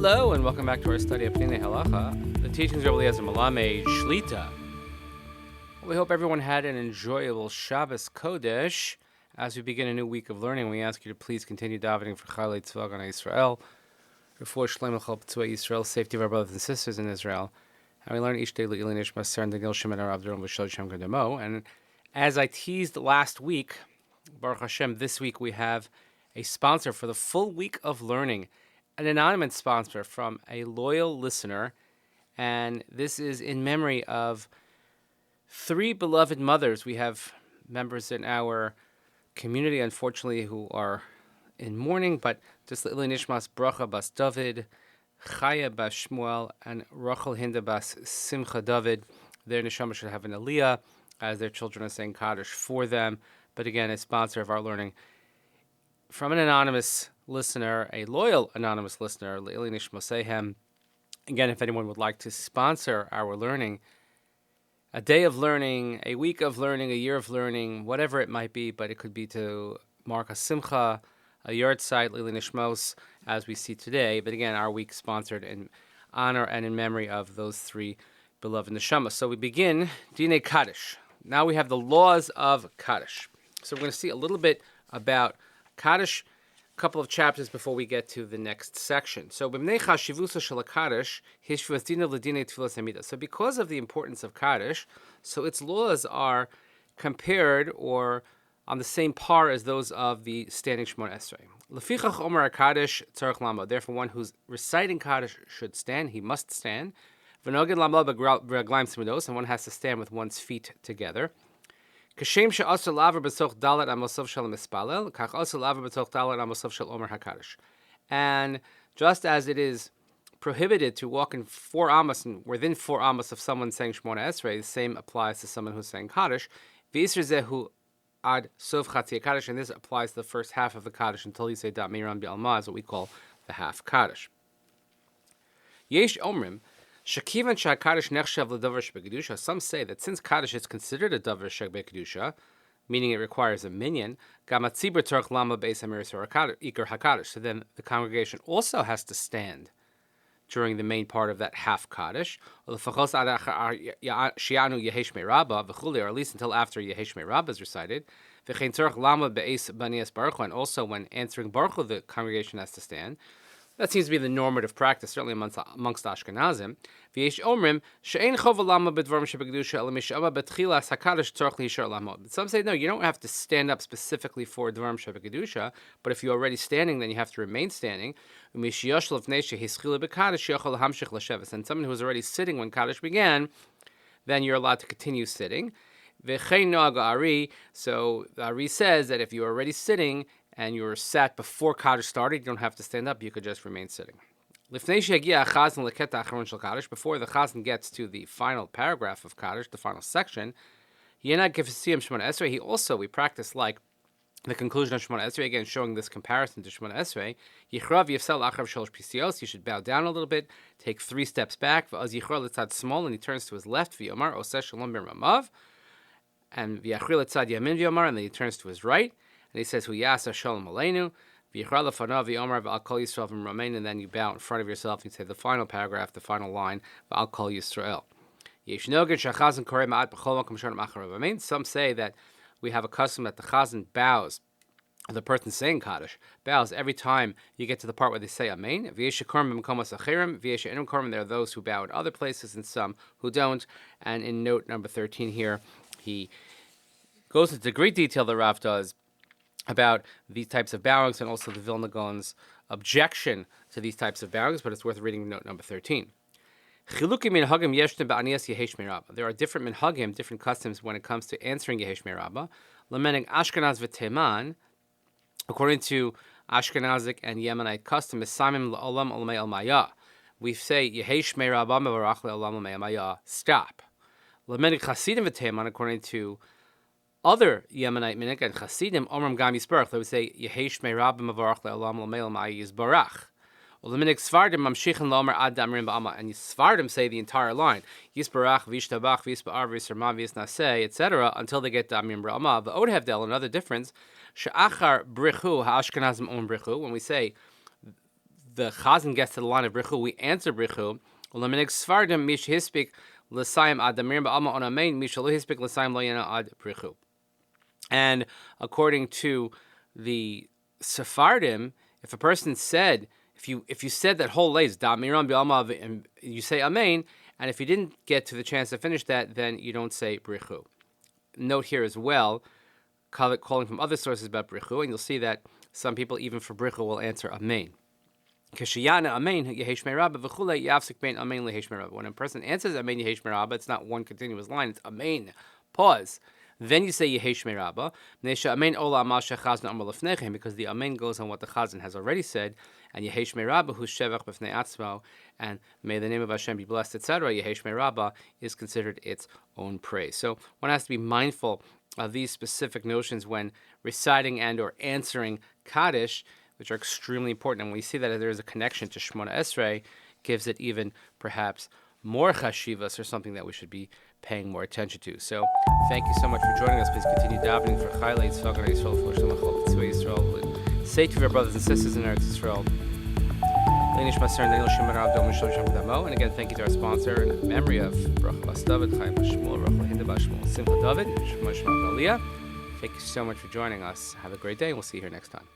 Hello and welcome back to our study of Peninei Halacha, the teachings of Rabbi Tefillah May Shlita. We hope everyone had an enjoyable Shabbos Kaddish. As we begin a new week of learning, we ask you to please continue davening for Chalei Tzvah Gana Yisrael, for Shleim Chol Tzvah Yisrael, safety of our brothers and sisters in Israel. And we learn each day Le'ilin Nishmat Ser and Degil Shemen Arav Duram V'Shod Shem Gadamo. And as I teased last week, Baruch Hashem, this week we have a sponsor for the full week of learning, an anonymous sponsor from a loyal listener, and this is in memory of three beloved mothers. We have members in our community, unfortunately, who are in mourning, but just Le'ilin Nishmas Bracha Bas David, Chaya Bas Shmuel, and Rachel Hinda Bas Simcha David. Their neshama should have an aliyah, as their children are saying Kaddish for them. But again, a sponsor of our learning from an anonymous listener, a loyal anonymous listener, Le'ilin Nishmosehem. Again, if anyone would like to sponsor our learning, a day of learning, a week of learning, a year of learning, whatever it might be, but it could be to mark a simcha, a yard site, Le'ilin Nishmos, as we see today. But again, our week sponsored in honor and in memory of those three beloved neshamas. So we begin Dinei Kaddish. Now we have the laws of Kaddish. So we're going to see a little bit about Kaddish, a couple of chapters before we get to the next section. So, so because of the importance of Kaddish, so its laws are compared or on the same par as those of the standing Shemona Esrei. Therefore, one who's reciting Kaddish should stand, he must stand. And one has to stand with one's feet together. And just as it is prohibited to walk in 4 amos and within 4 amos of someone saying Shemona Esrei, the same applies to someone who's saying Kaddish. And this applies to the first half of the Kaddish until you say Da Miram Bi'alma, is what we call the half Kaddish. Yesh Omrim. Some say that since Kaddish is considered a davar shebekdusha, meaning it requires a minyan, so then the congregation also has to stand during the main part of that half Kaddish, or at least until after Yehesh Me'Rabba is recited. And also when answering Baruch Hu, the congregation has to stand. That seems to be the normative practice, certainly amongst Ashkenazim. But some say, no, you don't have to stand up specifically for Dvarim Shebekdusha, but if you're already standing, then you have to remain standing. And someone who was already sitting when Kaddish began, then you're allowed to continue sitting. So the Ari says that if you're already sitting, and you were sat before Kaddish started, you don't have to stand up, you could just remain sitting. Before the Chazan gets to the final paragraph of Kaddish, the final section, we practice like the conclusion of Shemona Esrei, again showing this comparison to Shemona Esrei. You should bow down a little bit, take 3 steps back, and he turns to his left, and then he turns to his right. And he says, "Huyasa Shalom Aleinu, v'yichra lefanav v'yomar v'al kol Yisrael v'romain," and then you bow in front of yourself. And you say the final paragraph, the final line, v'al kol Yisrael. Yesh noged shachazan korei ma'at b'chol makom shon machar v'romain. Some say that we have a custom that the chazan bows, the person saying Kaddish bows every time you get to the part where they say Amen. V'yesh shekorim b'makomos achirim, v'yesh she'enim korim. There are those who bow in other places and some who don't. And in note number 13 here, he goes into great detail, the Rav does, about these types of bowings and also the Vilna Gaon's objection to these types of bowings, but it's worth reading note number 13. There are different minhagim, different customs when it comes to answering Yehesh Me'Rabba. Lamenting Ashkenaz v'Teman, according to Ashkenazic and Yemenite custom, is Samim la'olam olamei al maya. We say Yehesh Me'Rabba mevarach le'olam olamei al maya. Stop. Lamenting Chasidim v'Teman, according to other Yemenite minik and Chasidim, Omram Gam Yisbarach, they would say Yehesh Me'Rabba mevarach le'olam olamei al maya Yisbarach. And Sfardim say the entire line, Yisbarach, Vishtabach, Vishba'ar, Vishterma, Visnaseh, etc., until they get to Amrim Ra'ama. The Odhevdel, another difference, She'achar Brichu, Ha'ashkenazim Om Brichu, when we say the Chazan gets to the line of Brichu, we answer Brichu. Ulaminig Svardim mish hispik l'sayim ad damir ba'alma on amen mish lo hispik l'sayim lo yana ad Brichu. And according to the Sephardim, if a person said, if you said that whole lays damiram ba'alma and you say amen, and if you didn't get to the chance to finish that, then you don't say Brichu. Note here as well, calling from other sources about Brichu, and you'll see that some people even for Brichu will answer amen. When a person answers amen yehesh merabah, it's not one continuous line, it's amen, pause. Then you say yehesh merabah, because the amen goes on what the Chazan has already said, and yehesh merabah hu shevach b'fnei atzmo, and may the name of Hashem be blessed, etc. Yehesh merabah is considered its own praise. So one has to be mindful of these specific notions when reciting and or answering Kaddish, which are extremely important. And when we see that there is a connection to Shemona Esrei, gives it even perhaps more chashivas, or something that we should be paying more attention to. So thank you so much for joining us. Please continue davening for Chaylei Tzvah Yisrael, for Shalom Tzvah Yisrael. Say to our brothers and sisters in Eretz Yisrael. And again, thank you to our sponsor in memory of Baruch Bas David, Chaim Bashmul, Rachel Hinda Bashmul, Simcha David, Shema Shema Galiyah. Thank you so much for joining us. Have a great day, and we'll see you here next time.